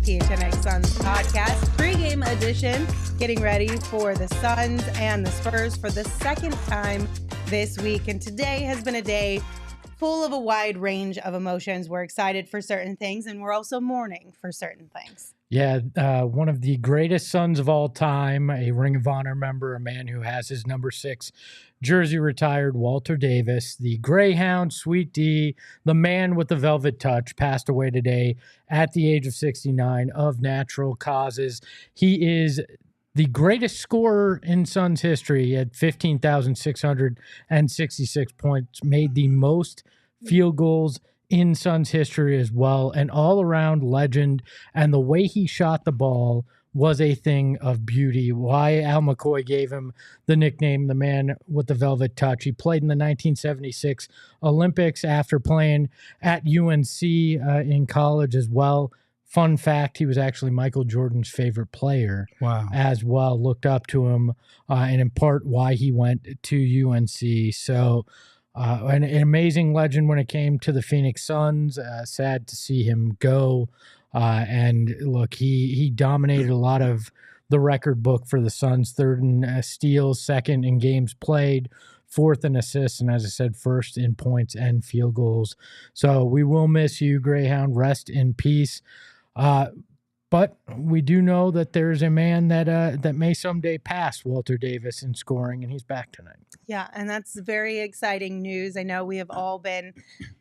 PHNX Suns Podcast, pregame edition, getting ready for the Suns and the Spurs for the second time this week. And today has been a day full of a wide range of emotions. We're excited for certain things, and we're also mourning for certain things. Yeah, one of the greatest Suns of all time, a Ring of Honor member, a man who has his number 6 jersey retired, Walter Davis, the Greyhound, Sweet D, the man with the velvet touch, passed away today at the age of 69 of natural causes. He is the greatest scorer in Suns history at 15,666 points, made the most field goals in Suns history as well, an all-around legend, and the way he shot the ball was a thing of beauty. Why Al McCoy gave him the nickname, the man with the velvet touch. He played in the 1976 Olympics after playing at UNC in college as well. Fun fact, he was actually Michael Jordan's favorite player as well, looked up to him, and in part why he went to UNC. So an amazing legend when it came to the Phoenix Suns. Sad to see him go. And look, he dominated a lot of the record book for the Suns, 3rd in steals, 2nd in games played, 4th in assists, and as I said, 1st in points and field goals. So we will miss you, Greyhound. Rest in peace. But we do know that there's a man that may someday pass Walter Davis in scoring, and he's back tonight. Yeah, and that's very exciting news. I know we have all been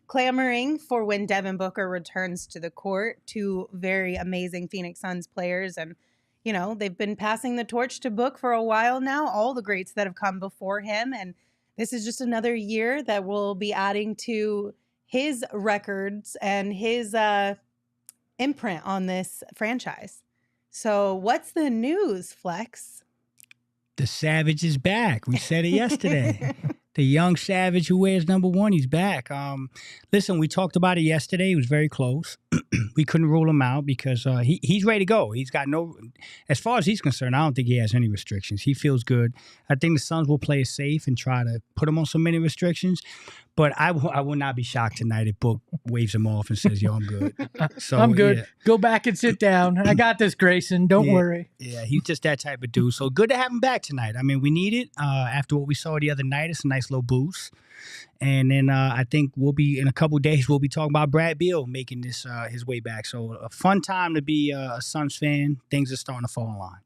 clamoring for when Devin Booker returns to the court, 2 very amazing Phoenix Suns players. And, you know, they've been passing the torch to Book for a while now, all the greats that have come before him. And this is just another year that will be adding to his records and his imprint on this franchise. So what's the news, Flex? The Savage is back. We said it yesterday. The young Savage who wears number 1, he's back. Listen, we talked about it yesterday. It was very close. We couldn't rule him out because he's ready to go. He's got no, as far as he's concerned, I don't think he has any restrictions. He feels good. I think the Suns will play it safe and try to put him on so many restrictions. But I will not be shocked tonight if Book waves him off and says, yo, I'm good. So I'm good. Yeah. Go back and sit down. I got this, Grayson. Don't worry. Yeah, he's just that type of dude. So good to have him back tonight. I mean, we need it. After what we saw the other night, it's a nice little boost. And then I think in a couple of days, we'll be talking about Brad Beal making this his way back. So a fun time to be a Suns fan. Things are starting to fall in line.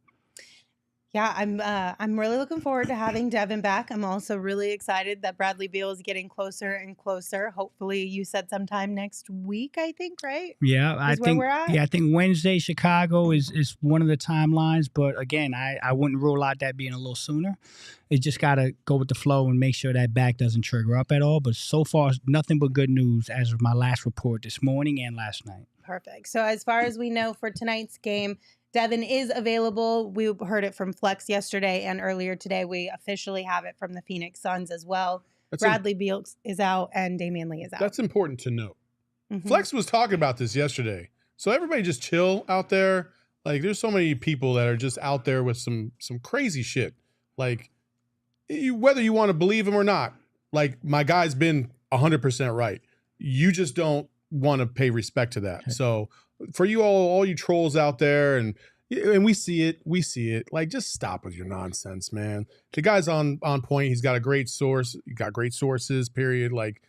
Yeah, I'm really looking forward to having Devin back. I'm also really excited that Bradley Beal is getting closer and closer. Hopefully, you said sometime next week, I think, right? Yeah, I think where we're at? Yeah, I think Wednesday Chicago is one of the timelines. But again, I wouldn't rule out that being a little sooner. It just got to go with the flow and make sure that back doesn't trigger up at all. But so far, nothing but good news as of my last report this morning and last night. Perfect. So as far as we know for tonight's game, Devin is available. We heard it from Flex yesterday and earlier today. We officially have it from the Phoenix Suns as well. Bradley Beal is out and Damian Lee is out. That's important to note. Mm-hmm. Flex was talking about this yesterday. So everybody just chill out there. Like, there's so many people that are just out there with some crazy shit. Like, whether you want to believe him or not, like, my guy's been 100% right. You just don't want to pay respect to that. Okay. So for you all you trolls out there, and we see it. Like, just stop with your nonsense, man. The guy's on point. He's got a great source. You got great sources, period. Like,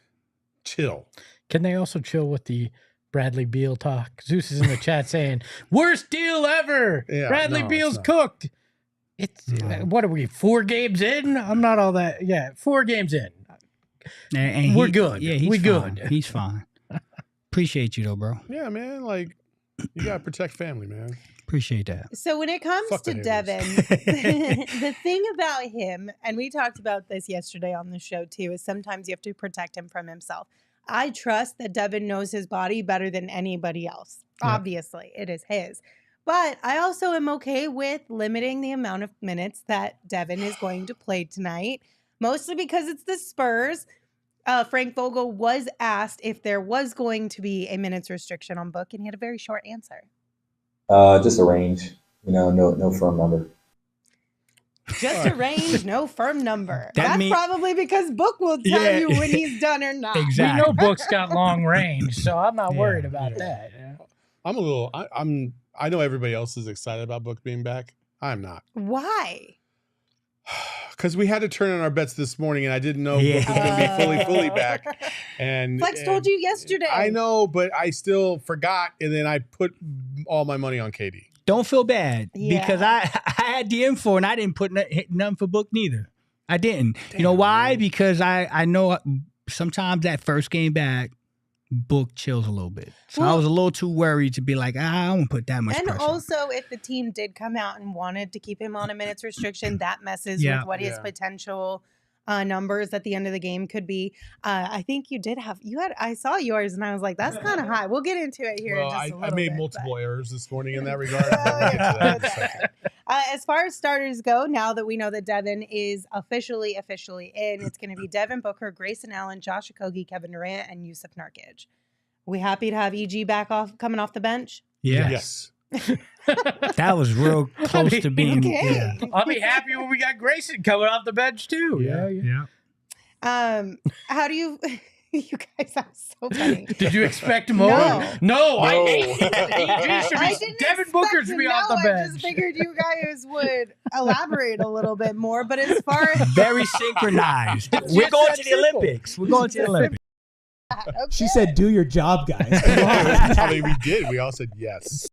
chill. Can they also chill with the Bradley Beal talk? Zeus is in the chat saying, worst deal ever. Yeah, Bradley Beal's cooked. It's what are we, 4 games in? I'm not all that. Yeah, 4 games in. And we're good. Yeah, he's good. He's fine. Appreciate you though, bro. Yeah, man. Like, you gotta protect family, man. Appreciate that. So when it comes Fuck to the Devin, the thing about him, and we talked about this yesterday on the show too, is sometimes you have to protect him from himself. I trust that Devin knows his body better than anybody else. Yeah. Obviously, it is his. But I also am okay with limiting the amount of minutes that Devin is going to play tonight, mostly because it's the Spurs. Frank Vogel was asked if there was going to be a minutes restriction on Book, and he had a very short answer. Just a range, no firm number. Just a range, no firm number. That That's probably because Book will tell you when he's done or not. Exactly. We know Book's got long range, so I'm not worried about that. I know everybody else is excited about Book being back. I'm not. Why? Because we had to turn on our bets this morning, and I didn't know Book was going to be fully back. And Flex told you yesterday. I know, but I still forgot, and then I put all my money on KD. Don't feel bad Yeah. because I had the info and I didn't put nothing for Book neither. I didn't. You know why? Man. Because I know sometimes that first game back, Book chills a little bit. So I was a little too worried to be like, I don't put that much pressure. And also, if the team did come out and wanted to keep him on a minutes restriction, that messes Yeah. with what his potential numbers at the end of the game could be. I think I saw yours and I was like, that's kind of high. We'll get into it here in just a little bit. I made but- multiple errors this morning in that regard. But we'll get to that in a second. As far as starters go, now that we know that Devin is officially in, it's going to be Devin Booker, Grayson Allen, Josh Okogie, Kevin Durant, and Yusuf Nurkic. We happy to have EG coming off the bench? Yes. Yes. That was real close to being. Okay. Yeah. I'll be happy when we got Grayson coming off the bench too. Yeah. How do you? You guys are so funny. Did you expect more? No, I hate it. I didn't Devin expect Booker to should be know. off the I bench. just figured you guys would elaborate a little bit more. But as far as Very synchronized. We're going to the simple. Olympics. We're going to the Olympics. She said, "Do your job, guys." I mean, we did. We all said yes.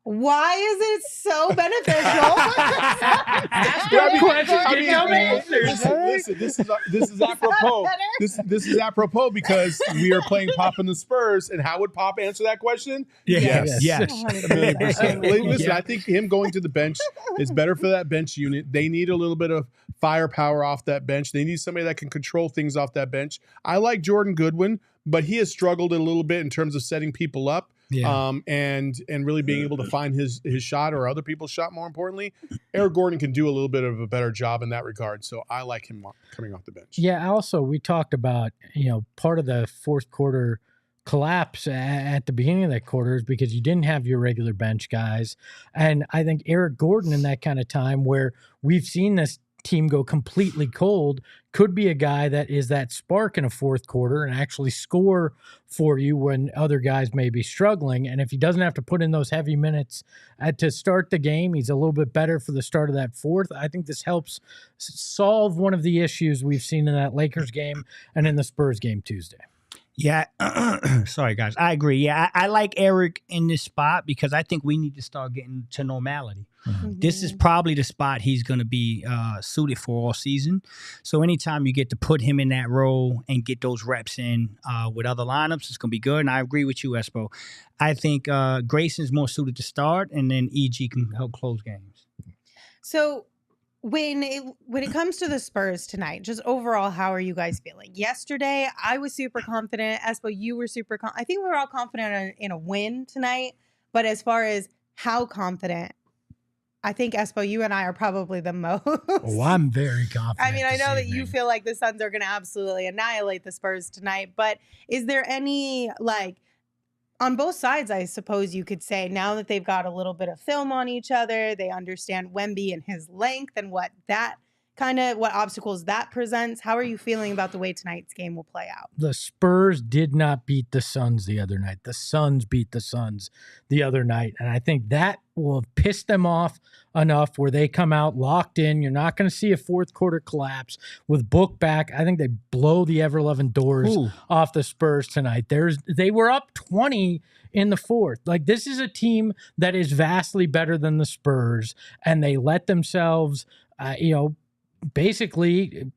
why is it so beneficial? Ask good questions, get dumb answers. Listen, this is apropos. This is apropos because we are playing Pop in the Spurs, and how would Pop answer that question? Yes. A million percent. Listen, I think him going to the bench is better for that bench unit. They need a little bit of firepower off that bench. They need somebody that can control things off that bench. I like Jordan Goodwin, but he has struggled a little bit in terms of setting people up. Yeah. And really being able to find his shot or other people's shot, more importantly. Eric Gordon can do a little bit of a better job in that regard. So I like him coming off the bench. Yeah, also, we talked about, part of the fourth quarter collapse at the beginning of that quarter is because you didn't have your regular bench guys. And I think Eric Gordon in that kind of time where we've seen this team go completely cold could be a guy that is that spark in a fourth quarter and actually score for you when other guys may be struggling. And if he doesn't have to put in those heavy minutes to start the game, he's a little bit better for the start of that fourth. I think this helps solve one of the issues we've seen in that Lakers game and in the Spurs game Tuesday. Yeah. Sorry, guys. I agree. Yeah, I like Eric in this spot because I think we need to start getting to normality. Mm-hmm. This is probably the spot he's going to be suited for all season. So anytime you get to put him in that role and get those reps in with other lineups, it's going to be good. And I agree with you, Espo. I think Grayson's more suited to start, and then EG can help close games. So when it comes to the Spurs tonight, just overall, how are you guys feeling? Yesterday, I was super confident. Espo, you were super confident. I think we were all confident in a win tonight. But as far as how confident, I think, Espo, you and I are probably the most. Oh, I'm very confident. I mean, I know that this you evening. feel like the Suns are going to absolutely annihilate the Spurs tonight. But is there any, on both sides, I suppose you could say, now that they've got a little bit of film on each other, they understand Wemby and his length and what obstacles that presents. How are you feeling about the way tonight's game will play out? The Spurs did not beat the Suns the other night. The Suns beat the Suns the other night. And I think that will have pissed them off enough where they come out locked in. You're not going to see a fourth quarter collapse with Book back. I think they blow the ever-loving doors off the Spurs tonight. They were up 20 in the fourth. This is a team that is vastly better than the Spurs, and they let themselves, basically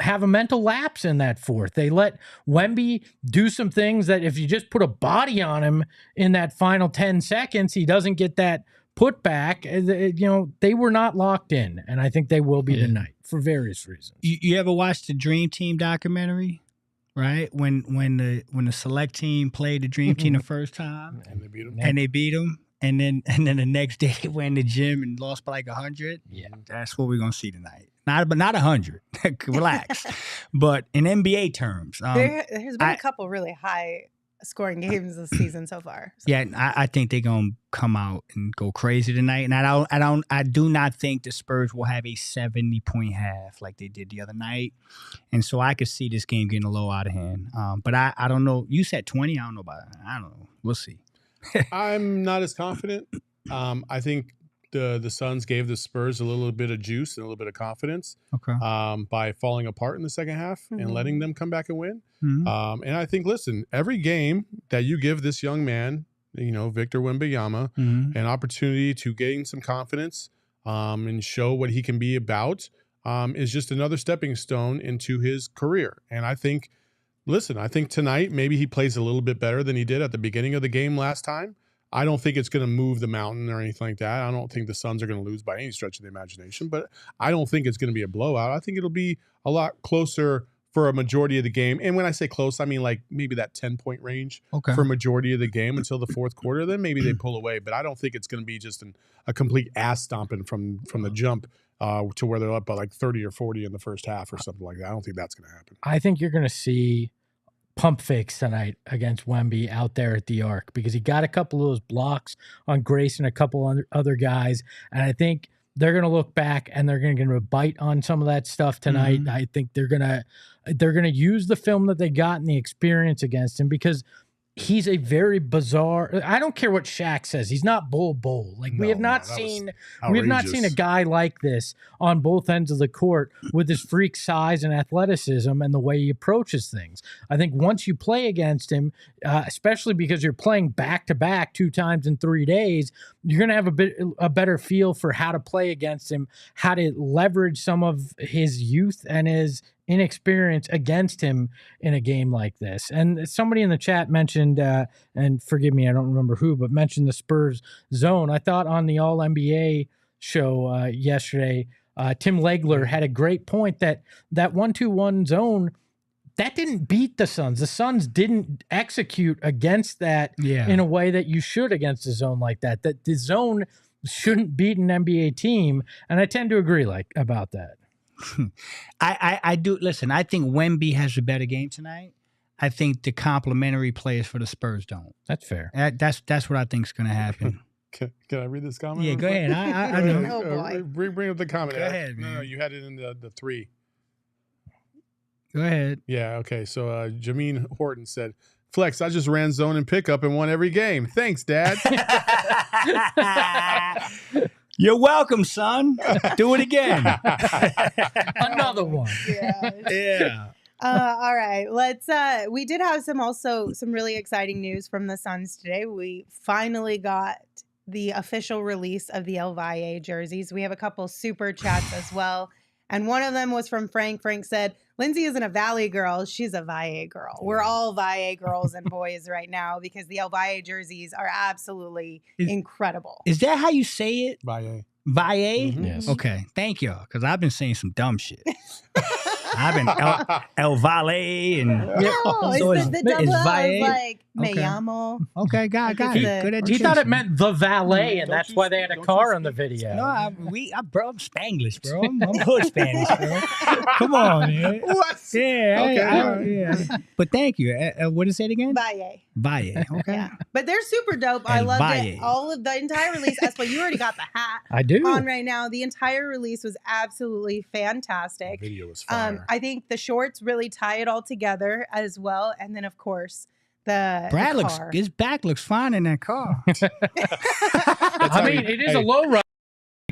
have a mental lapse in that fourth. They let Wemby do some things that if you just put a body on him in that final 10 seconds, he doesn't get that put back. They were not locked in, and I think they will be tonight for various reasons. You ever watch the Dream Team documentary? Right? When the select team played the Dream Team the first time And they beat him. and they beat them. And then the next day they went in the gym and lost by like 100. Yeah. That's what we're gonna see tonight. Not 100. Relax. But in NBA terms, There's been a couple really high scoring games this season so far. So. yeah, I think they're gonna come out and go crazy tonight. And I do not think the Spurs will have a 70-point half like they did the other night. And so I could see this game getting a little out of hand. But I don't know. You said 20. I don't know about that. I don't know. We'll see. I'm not as confident. I think the Suns gave the Spurs a little bit of juice and a little bit of confidence by falling apart in the second half and letting them come back and win. Mm-hmm. And I think, listen, every game that you give this young man, Victor Wembanyama, an opportunity to gain some confidence and show what he can be about is just another stepping stone into his career. And I think, I think tonight maybe he plays a little bit better than he did at the beginning of the game last time. I don't think it's going to move the mountain or anything like that. I don't think the Suns are going to lose by any stretch of the imagination, but I don't think it's going to be a blowout. I think it'll be a lot closer for a majority of the game. And when I say close, I mean like maybe that 10-point range for a majority of the game until the fourth quarter. Then maybe they pull away, but I don't think it's going to be just a complete ass stomping from the jump to where they're up by like 30 or 40 in the first half or something like that. I don't think that's going to happen. I think you're going to see pump fakes tonight against Wemby out there at the arc because he got a couple of those blocks on Grace and a couple other guys. And I think they're going to look back and they're going to bite on some of that stuff tonight. I think they're going to use the film that they got and the experience against him because he's a very bizarre. I don't care what Shaq says. He's not Bull. Like we have not seen a guy like this on both ends of the court with his freak size and athleticism and the way he approaches things. I think once you play against him, especially because you're playing back to back 2 times in 3 days, you're going to have a better feel for how to play against him, how to leverage some of his youth and his inexperience against him in a game like this. And somebody in the chat mentioned, and forgive me, I don't remember who, but mentioned the Spurs zone. I thought on the All-NBA show yesterday, Tim Legler had a great point that 1-2-1 zone, that didn't beat the Suns. The Suns didn't execute against that in a way that you should against a zone like that. That the zone shouldn't beat an NBA team, and I tend to agree about that. I do. Listen, I think Wemby has a better game tonight. I think the complementary players for the Spurs don't. That's fair. That's what I think is going to happen. Can I read this comment? Yeah, go ahead. I know. Oh, boy. Bring up the comment. Go ahead, No, man. you had it in the 3. Go ahead. Yeah, okay. So Jameen Horton said, Flex, I just ran zone and pickup and won every game. Thanks, Dad. You're welcome, son. Do it again. Another one. Yeah. All right, let's we did have some really exciting news from the Suns today. We finally got the official release of the Valle jerseys. We have a couple super chats as well. And one of them was from Frank. Frank said, Lindsay isn't a Valle girl, she's a Valle girl. We're all Valle girls and boys right now because the Valle jerseys are absolutely incredible. Is that how you say it? Valle. Valle? Yes. Okay. Thank you. Because I've been saying some dumb shit. I've been El Valle and No, so the double L Valle. is like me Okay. llamo. Okay, got it. Good He education. thought it meant the valet, and Don't that's you- why they had a don't car you in the speak- video. No, I'm Spanglish, bro. I'm hood Spanish, bro. Come on, man. What? Yeah, Okay. yeah. But thank you. What is it again? Valle. Valle. Okay. Yeah. But they're super dope. I El loved Valle. it. All of the entire release. Espo, you already got the hat I do. on right now. The entire release was absolutely The fantastic. video was fire. I think the shorts really tie it all together as well. And then, of course, the car. His back looks fine in that car. I mean, it is a low ride.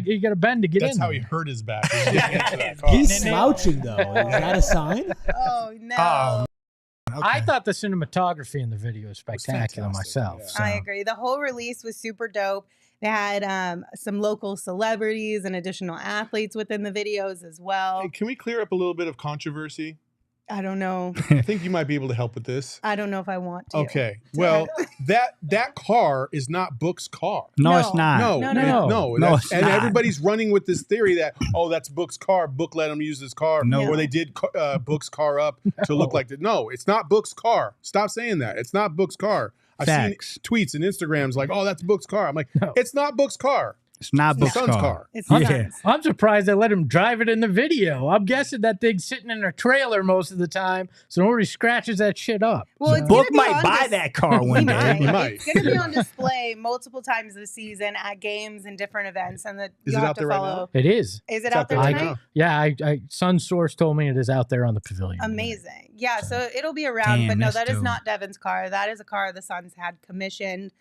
You got to bend to get That's in. how he hurt his back. He was getting into that car. He's slouching though. Is that a sign? Oh, no. Oh, I thought the cinematography in the video was spectacular fantastic, myself. yeah. So. I agree. The whole release was super dope. They had some local celebrities and additional athletes within the videos as well. Hey, can we clear up a little bit of controversy? I don't know. I think you might be able to help with this. I don't know if I want to. Okay. Well, that car is not Book's car. No, it's not. No, it's and not. everybody's running with this theory that, oh, that's Book's car. Book let him use his car. No. Or they did Book's car up to look like that. No, it's not Book's car. Stop saying that. It's not Book's car. I've Facts. seen tweets and Instagrams like, oh, that's Book's car. I'm like, it's not Book's car. It's not Book's Son's car. It's Yeah. Suns. I'm surprised they let him drive it in the video. I'm guessing that thing's sitting in a trailer most of the time, so nobody scratches that shit up. Well, it's Book gonna be might on buy that car one day. He might. It's going to be on display multiple times this season at games and different events, and Is you'll it have out to there right follow. now? It is. Is it It's out there right tonight? now. Yeah, I Sun Source told me it is out there on the pavilion. Amazing. Yeah, so it'll be around, Damn, but no, that's that is dope. not Devin's car. That is a car the Suns had commissioned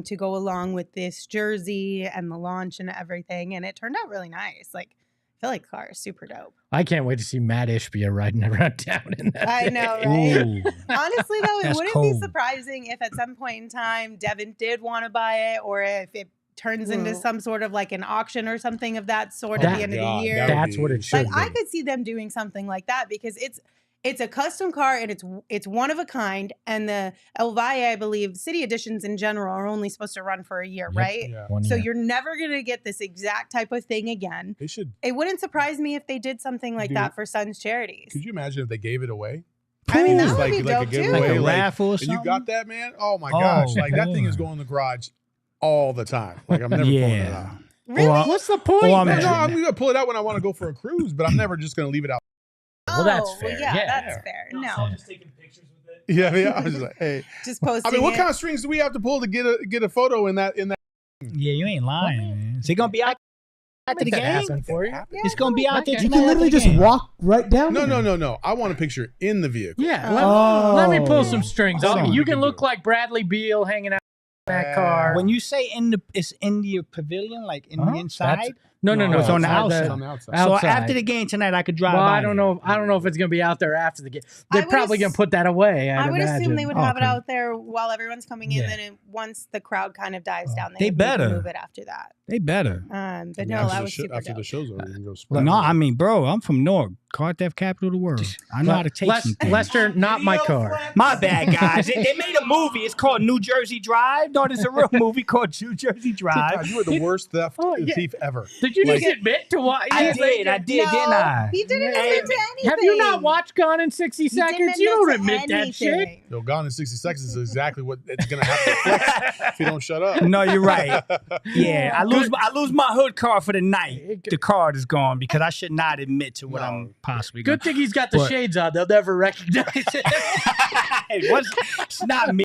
to go along with this jersey and the launch and everything, and it turned out really nice. Like, I feel like the car is super dope. I can't wait to see Matt Ishbia riding around town in that. I know, thing. right? Ooh. Honestly, though, it That's wouldn't be cold. surprising if at some point in time Devin did want to buy it, or if it turns into some sort of like an auction or something of that sort at the end of the year. That's what it should Like, I be. could see them doing something like that because it's a custom car and it's one of a kind. And the El Valle, I believe, city editions in general are only supposed to run for a year, Yep. right? Yeah. One So year. you're never gonna get this exact type of thing again. They should. It wouldn't surprise me if they did something like Dude, that for Suns charities. Could you imagine if they gave it away? I mean, that Just would be like a dope too. giveaway, Like a like, raffle or and something? you got that, man? Oh my Oh, gosh! Like that thing is boy. going in the garage all the time. Like I'm never pulling it out. Yeah. Really? Or- What's the point? Oh, I'm No, man? I'm gonna pull it out when I want to go for a cruise, but I'm never just gonna leave it out. Well, that's Oh, fair. yeah, Yeah. that's fair. No, Yeah. I was just like, hey. just posting. I mean, what it. kind of strings do we have to pull to get a photo in that? Yeah, you ain't lying, man. Is it gonna be out after the Make that game? happen for you. It's gonna be out there Okay. You tonight. can literally after the just game. walk right down. No, there. no. I want a picture in the vehicle. Yeah, Oh. let me pull some strings. Hold on. You can look like Bradley Beal hanging out in that car. When you say it's in the pavilion, like in the inside. That's- No, no, no. it's on the outside. outside. On the outside. So outside. after the game tonight, I could drive. Well, by I don't there. know. I don't know if it's gonna be out there after the game. I They're would probably gonna put that away. I would assume they would have it Okay. out there while everyone's coming in. Yeah. Then once the crowd kind of dies down, They would better. move it after that. They better. But no, that was super after dope. the show's over, you can go No, splash. I mean, bro, I'm from North, car theft capital of the world. I know how to take some things. Lester, not my car. My bad, guys. They made a movie. It's called New Jersey Drive. No, there's a real movie called New Jersey Drive. God, you were the worst theft Oh, yeah. thief ever. Did you just Like- admit to what? I did, No, didn't I? He didn't Hey, admit to anything. Have you not watched Gone in 60 He didn't Seconds? You don't admit admit to that shit. anything. Yo, Gone in 60 Seconds is exactly what it's gonna happen to Flex if you don't shut up. No, you're right. Yeah, I lose my hood card for the night. The card is gone because I should not admit to what No. I'm possibly Good going. thing he's got the But- shades on. They'll never recognize it. It's not me.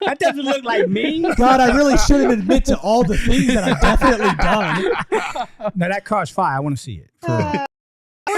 That doesn't look like me. God, I really shouldn't admit to all the things that I've definitely done. No, that car's fire. I want to see it. For real.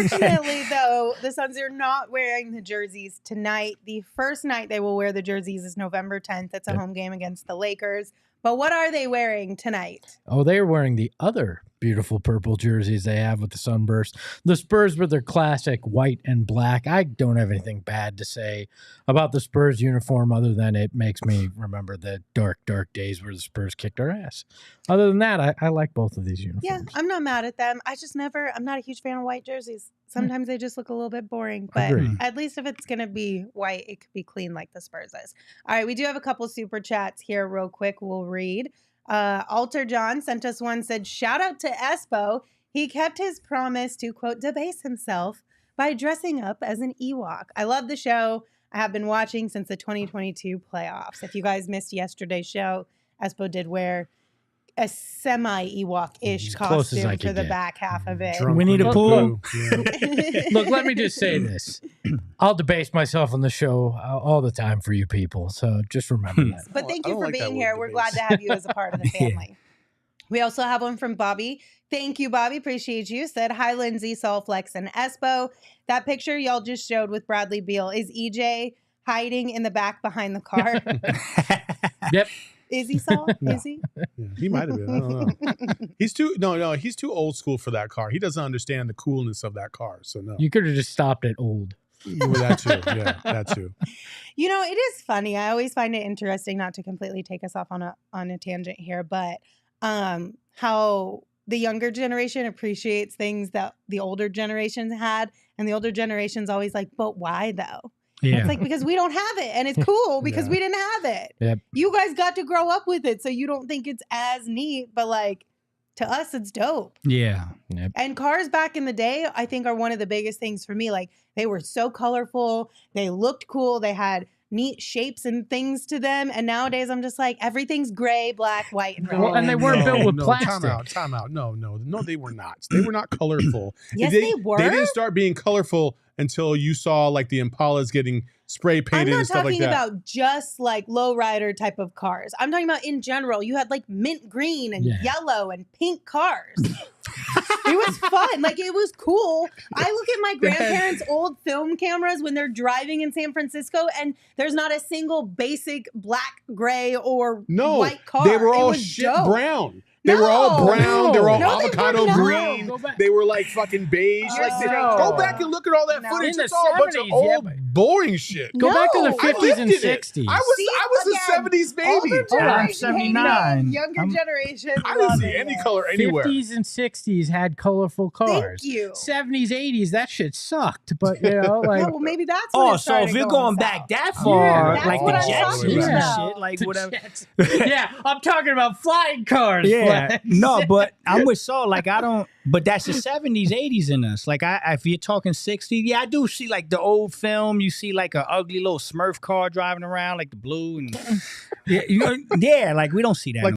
Fortunately, though, the Suns are not wearing the jerseys tonight. The first night they will wear the jerseys is November 10th. It's a home game against the Lakers. But what are they wearing tonight? Oh, they're wearing the other beautiful purple jerseys they have with the sunburst. The Spurs with their classic white and black. I don't have anything bad to say about the Spurs uniform other than it makes me remember the dark, dark days where the Spurs kicked our ass. Other than that, I like both of these uniforms. Yeah, I'm not mad at them. I'm not a huge fan of white jerseys. Sometimes they just look a little bit boring. But Agreed. at least if it's going to be white, it could be clean like the Spurs is. All right, we do have a couple super chats here real quick. We'll read. Alter John sent us one, said, shout out to Espo. He kept his promise to, quote, debase himself by dressing up as an Ewok. I love the show. I have been watching since the 2022 playoffs. If you guys missed yesterday's show, Espo did wear a semi-Ewok-ish As close as I costume could for the get. back half of it. Drunk We need a with pool. blue. Yeah. Look, let me just say this. I'll debase myself on the show all the time for you people. So just remember that. But thank I you don't for like that being word here. We're debase. glad to have you as a part of the Yeah. family. We also have one from Bobby. Thank you, Bobby. Appreciate you. Said, hi, Lindsay, Solflex, and Espo. That picture y'all just showed with Bradley Beal. Is EJ hiding in the back behind the car? Yep. Is he, Saul? No. Is he? Yeah, he might have been. I don't know. He's too old school for that car. He doesn't understand the coolness of that car. So no. You could have just stopped at old. Well, that too. Yeah, that too. You know, it is funny. I always find it interesting, not to completely take us off on a tangent here, but how the younger generation appreciates things that the older generations had, and the older generation's always like, but why though? Yeah. It's like, because we don't have it, and it's cool because we didn't have it. Yep. You guys got to grow up with it, so you don't think it's as neat, but like, to us, it's dope. Yeah. Yep. And cars back in the day, I think, are one of the biggest things for me. Like, they were so colorful. They looked cool. They had neat shapes and things to them. And nowadays, I'm just like, everything's gray, black, white, and red. Well, and they weren't built with plastic. Time out. No, they were not. They were not colorful. Yes, they were. They didn't start being colorful until you saw like the Impalas getting spray painted and stuff like that. I'm not talking about just like lowrider type of cars. I'm talking about in general. You had like mint green and yellow and pink cars. It was fun. Like, it was cool. I look at my grandparents' old film cameras when they're driving in San Francisco, and there's not a single basic black, gray, or white car. They were all shit brown. They were all brown. They were all avocado green. They were like fucking beige. Go back and look at all that footage. It's all a bunch of old, boring shit. Go back to the 50s and 60s. I was a 70s baby. I'm 79. Younger generation. I didn't see any color anywhere. 50s and 60s had colorful cars. Thank you. 70s, 80s, that shit sucked. But, you know, like. Well, maybe that's when so if you're going back that far, that's like what the I'm Jets talking and about. shit, like whatever. Yeah, I'm talking about flying cars. Yeah, Flex. no, but I'm with Saul. Like, I don't, but that's the 70s, 80s in us. Like, if you're talking 60s, I do see like the old film. You see like an ugly little Smurf car driving around, like the blue, and like we don't see that. Like,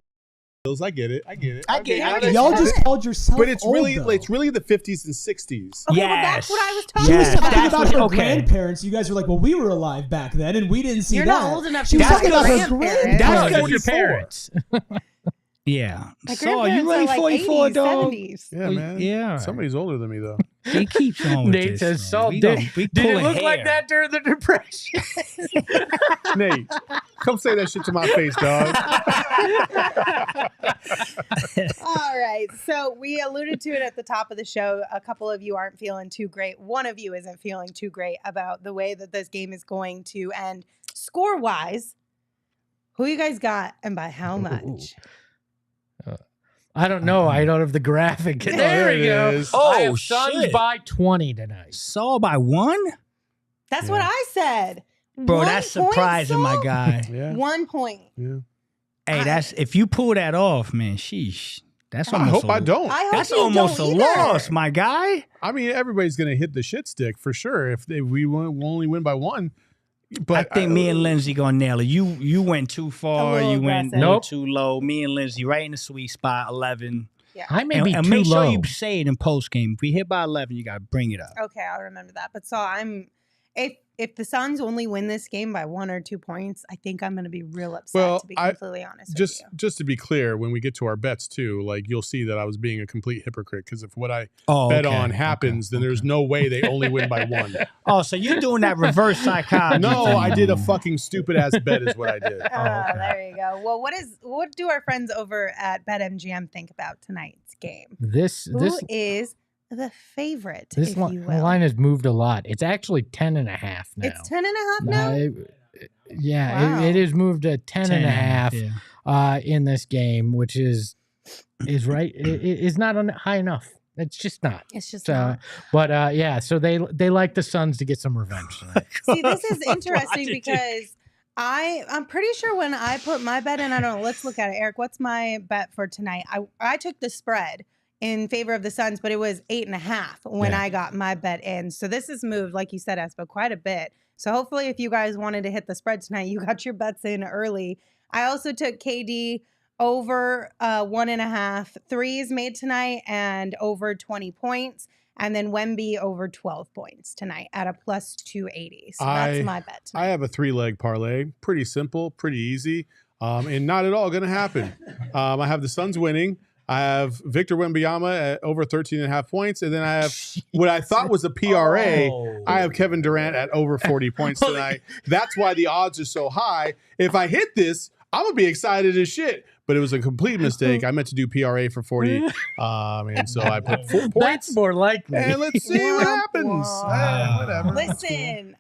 I get it. Y'all just called yourself But it's old, really though. it's really the 50s and 60s. Okay, well, that's what I was talking She was about. talking about her grandparents. You guys were like, well, we were alive back then, and we didn't see You're that. not old enough She to was know talking your about her grandparents. grandparents. That's your parents. Yeah. My Saul, you grandparents really are like 44, 80s, dog? 70s. Yeah, man. Yeah. Somebody's older than me though. He keeps on with Nate this, says, man. Saul, We did we it pulling look like hair. that during the Depression? Nate, come say that shit to my face, dog. All right. So we alluded to it at the top of the show. A couple of you aren't feeling too great. One of you isn't feeling too great about the way that this game is going to end. Score-wise, who you guys got and by how much? I don't know. I don't have the graphic. There we go. is. I have Suns shit. by 20 tonight. Saul by 1? That's what I said. Bro, 1 that's point, surprising, my Saul? guy. Yeah. 1 point. Yeah. Hey, that's if you pull that off, man, sheesh. That's I almost hope I don't. I hope That's you almost a don't either. loss, my guy. I mean, everybody's gonna hit the shit stick for sure if we only win by 1. But I think me and Lindsay gonna nail it. You went too far. little You went aggressive. too low. Me and Lindsay right in the sweet spot, 11. I may And, be and too make low. sure you say it in post game. If we hit by 11, you gotta bring it up. Okay, I'll remember that. But so if the Suns only win this game by 1 or 2 points, I think I'm going to be real upset. Well, to be completely honest with you. just to be clear, when we get to our bets too, like you'll see that I was being a complete hypocrite because if what I bet on happens, then there's no way they only win by 1. Oh, so you're doing that reverse psychology? No, thing. I did a fucking stupid ass bet is what I did. There you go. Well, what do our friends over at BetMGM think about tonight's game? Who is the favorite, This if you will? line has moved a lot. It's actually 10.5 now. It's 10.5 now? Yeah, Wow. it has moved to 10.5 in this game, which is right. It's not high enough. It's just not. It's just not. But yeah, so they like the Suns to get some revenge tonight. See, this is interesting because I'm pretty sure when I put my bet in, I don't know, let's look at it. Eric, what's my bet for tonight? I took the spread in favor of the Suns, but it was 8.5 when I got my bet in. So this has moved, like you said, Espo, quite a bit. So hopefully if you guys wanted to hit the spread tonight, you got your bets in early. I also took KD over 1.5 threes made tonight and over 20 points. And then Wemby over 12 points tonight at a plus 280. So that's my bet tonight. I have a 3-leg parlay. Pretty simple, pretty easy, and not at all going to happen. I have the Suns winning. I have Victor Wembanyama at over 13.5 points. And then I have what I thought was a PRA. I have Kevin Durant at over 40 points tonight. That's why the odds are so high. If I hit this, I'm going to be excited as shit. But it was a complete mistake. I meant to do PRA for 40. And so I put 4 points. That's more likely. And let's see what happens. Whatever. Listen,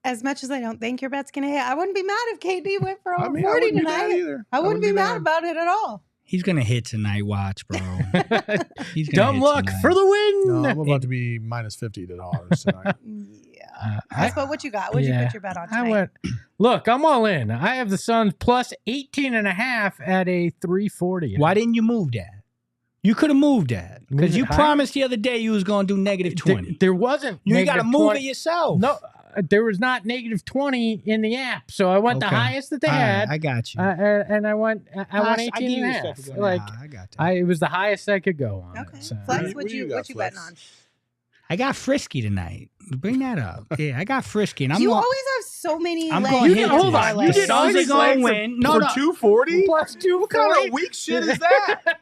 as much as I don't think your bet's going to hit, I wouldn't be mad if KD went for over I 40 wouldn't be mad tonight. either. I wouldn't be mad about it at all. He's going to hit tonight. Watch, bro. He's gonna Dumb hit luck tonight. for the win. No, I'm about to be minus $50 tonight. Yeah. But what you got? What'd you put your bet on tonight? Look, I'm all in. I have the Suns plus 18.5 at a 340. Why didn't you move that? You could have moved that because Move it you high? promised the other day you was going to do negative 20. There wasn't. You got to negative move 20. it yourself. No, there was not negative 20 in the app. So I went the Okay. highest that they All right, had. I got you. And I went 18 give you and a respect half. for going Like, high. I got that. it was the highest I could go on. Okay. It, so. Flex, What do you got, what you betting Flex? on? I got frisky tonight. Bring that up. Yeah, I got frisky. And I'm You going, always have so many I'm legs. going You hit did- hold this. on, you The did Suns always are going to legs win. No, For no. 240? Plus 240. What kind of weak shit is that?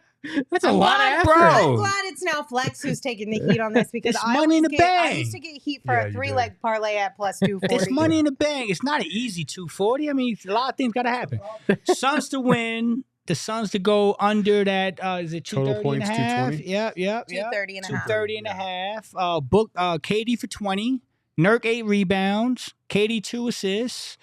That's a lot of effort. bro. I'm glad it's now Flex who's taking the heat on this because It's I money in always the get, I bank. used to get heat for Yeah, a you 3-leg parlay at plus 240. It's money in the bank. It's not an easy 240. I mean, a lot of things got to happen. Suns to win. The Suns to go under that. Is it 230 Total points, and a half? 220? Yep. 230 and a half. 230 and a half. Book KD for 20. Nurk 8 rebounds. KD 2 assists.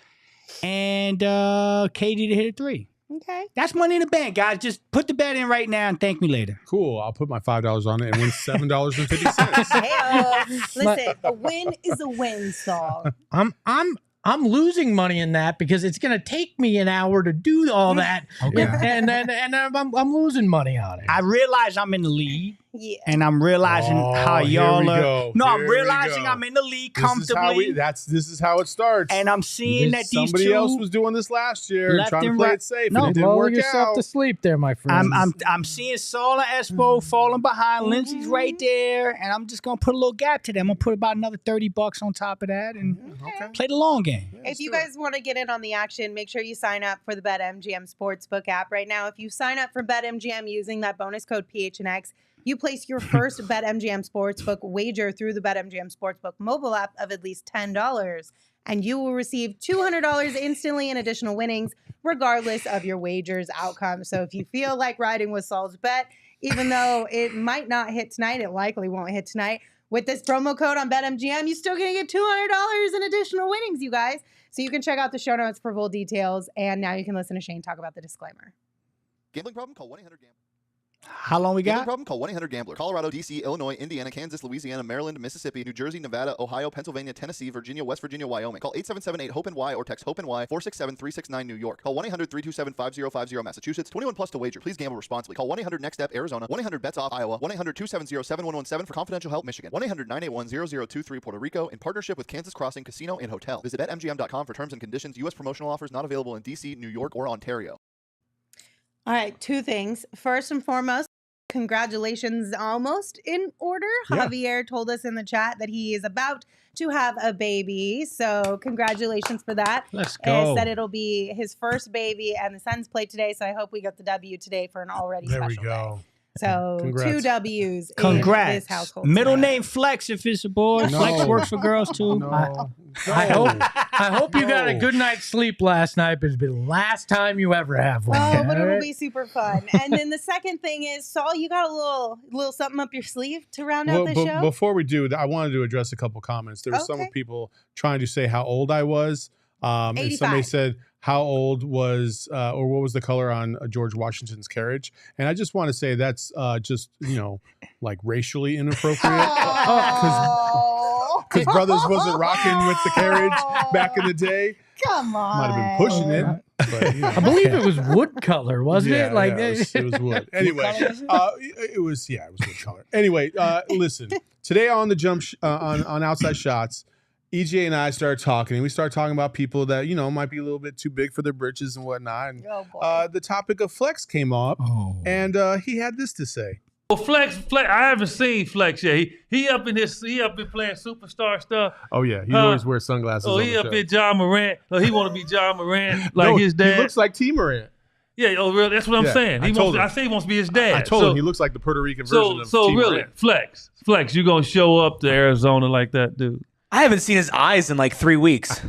And KD to hit a 3. Okay. That's money in the bank, guys. Just put the bet in right now and thank me later. Cool. I'll put my $5 on it and win $7.50. Hey, listen, a win is a win, Saul. I'm losing money in that because it's going to take me an hour to do all that, Okay. and I'm losing money on it. I realize I'm in the lead, Yeah. and I'm realizing how here y'all we are. go. No, I'm Here we realizing go. I'm in the lead This is how comfortably, this is how it starts. and I'm seeing that these Somebody two. else was doing this last year, left trying to and play right- it safe, No, and it didn't Blow work yourself out. to sleep there, my friend. I'm seeing Saul and Espo falling behind. Lindsay's right there, and I'm just gonna put a little gap to them. I'm gonna put about another $30 on top of that and play the long game. If you guys want to get in on the action, make sure you sign up for the BetMGM Sportsbook app right now. If you sign up for BetMGM using that bonus code PHNX, you place your first BetMGM Sportsbook wager through the BetMGM Sportsbook mobile app of at least $10, and you will receive $200 instantly in additional winnings, regardless of your wager's outcome. So if you feel like riding with Saul's bet, even though it might not hit tonight, it likely won't hit tonight, with this promo code on BetMGM, you're still going to get $200 in additional winnings, you guys. So you can check out the show notes for full details. And now you can listen to Shane talk about the disclaimer. Gambling problem? Call 1-800-GAMBLER. How long we Gambling got? problem? Call 1-800-GAMBLER. Colorado, D.C., Illinois, Indiana, Kansas, Louisiana, Maryland, Mississippi, New Jersey, Nevada, Ohio, Pennsylvania, Tennessee, Virginia, West Virginia, Wyoming. Call 877-8-HOPE-NY or text HOPE-NY 467-369 New York. Call 1-800-327-5050 Massachusetts. 21 plus to wager. Please gamble responsibly. Call 1-800-NEXT-STEP Arizona. 1-800-BETS-OFF Iowa. 1-800-270-7117 for confidential help Michigan. 1-800-981-0023 Puerto Rico in partnership with Kansas Crossing Casino and Hotel. Visit BetMGM.com for terms and conditions. U.S. promotional offers not available in D.C., New York, or Ontario. All right, two things. First and foremost, congratulations almost in order. Yeah. Javier told us in the chat that he is about to have a baby. So congratulations for that. Let's And go. said it'll be his first baby, and the Suns played today, so I hope we got the W today for an already There we special day. go. So Congrats. 2 W's in Congrats. this household. Middle tonight. name Flex if it's a boy. No. Flex works for girls too. No. I hope you got a No. good night's sleep last night, but it's been the last time you ever have one. Oh, but all it'll right? be super fun. And then the second thing is, Saul, you got a little something up your sleeve to round out the show? Before we do, I wanted to address a couple comments. There were some Okay. people trying to say how old I was. And 85. somebody said, how old was, or what was the color on George Washington's carriage? And I just want to say that's just, like racially inappropriate. Oh. Because Brothers wasn't rocking with the carriage back in the day. Come on. Might have been pushing it. But, I believe it was wood color, wasn't Yeah, it? Like yeah, it was wood. Anyway, color was it? it was wood color. Anyway, listen. Today on the jump on Outside Shots, EJ and I started talking, and we started talking about people that might be a little bit too big for their britches and whatnot. And Oh, boy. the topic of Flex came up, Oh. and he had this to say. Well, Flex, I haven't seen Flex yet. He up in playing superstar stuff. Oh yeah, he always wears sunglasses. Oh, on he the up show. in John Morant. Oh, he want to be John Morant like No, his dad. He looks like T. Morant. Yeah, oh really? That's what I'm Yeah, saying. I I say he wants to be his dad. I told him he looks like the Puerto Rican version of So T. really, Morant. Flex, you gonna show up to Arizona like that, dude? I haven't seen his eyes in like 3 weeks.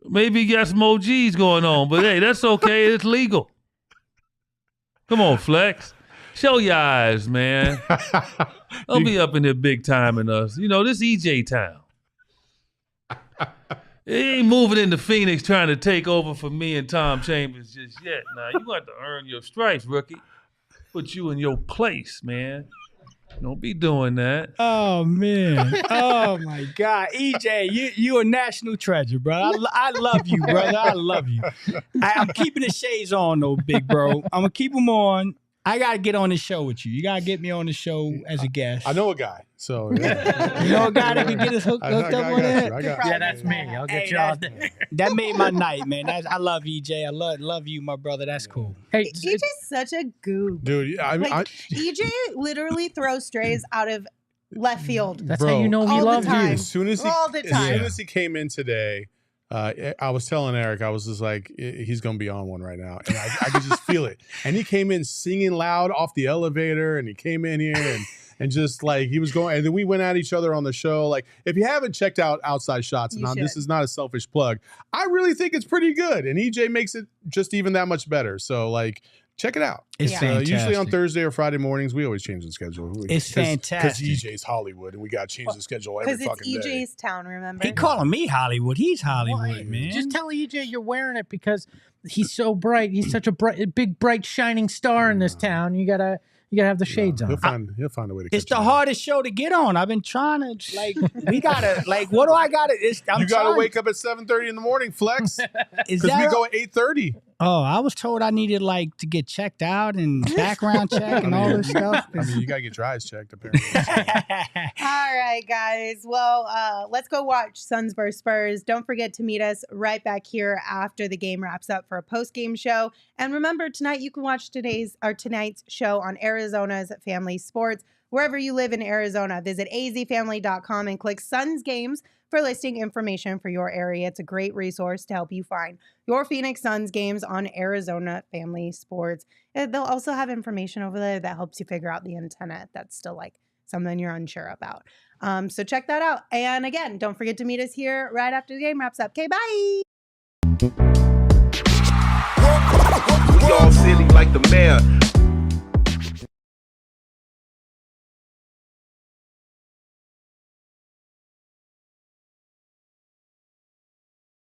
Maybe he got some OGs going on, but hey, that's okay. It's legal. Come on, Flex. Show your eyes, man. Don't be up in there big time in us. This EJ town. He ain't moving into Phoenix trying to take over for me and Tom Chambers just yet. Now, you got to earn your stripes, rookie. Put you in your place, man. Don't be doing that. Oh, man. Oh, my God. EJ, you a national treasure, bro. I love you, brother. I love you. I'm keeping the shades on, though, big bro. I'm going to keep them on. I got to get on the show with you. You got to get me on the show as a guest. I know a guy. So, yeah. You know a guy that can get us hooked up on that? Yeah, that's me. I'll get you out there. That made my night, man. I love EJ. I love you, my brother. That's cool. Hey, EJ's such a goob. Dude, EJ literally throws strays out of left field. That's how you know we all love the time. you. As soon as All the time. he came in today, I was telling Eric, I was just like, he's going to be on one right now. And I could just feel it. And he came in singing loud off the elevator, and he came in here and just like he was going. And then we went at each other on the show. Like, if you haven't checked out Outside Shots, this is not a selfish plug. I really think it's pretty good. And EJ makes it just even that much better. So, like, check it out. It's fantastic. Usually on Thursday or Friday mornings, we always change the schedule. It's fantastic. Because EJ's Hollywood, and we got to change the schedule every fucking day. Because it's EJ's town, remember? He calling me Hollywood. He's Hollywood, man. Just tell EJ you're wearing it because he's so bright. He's such a big, bright, shining star in this town. You gotta have the shades on. He'll find a way to. It's the hardest show to get on. I've been trying to we gotta what do I gotta? You gotta wake up at 7:30 in the morning, Flex. Is Because that we go at 8:30. Oh, I was told I needed to get checked out and background check and all this stuff. I mean, you gotta get your eyes checked apparently. All right, guys. Well, let's go watch Suns vs. Spurs. Don't forget to meet us right back here after the game wraps up for a post-game show. And remember, tonight you can watch tonight's show on Arizona's Family Sports. Wherever you live in Arizona, visit azfamily.com and click Suns Games for listing information for your area. It's a great resource to help you find your Phoenix Suns games on Arizona Family Sports. They'll also have information over there that helps you figure out the antenna if that's still like something you're unsure about. So check that out. And again, don't forget to meet us here right after the game wraps up. Okay, bye. We all silly like the mayor.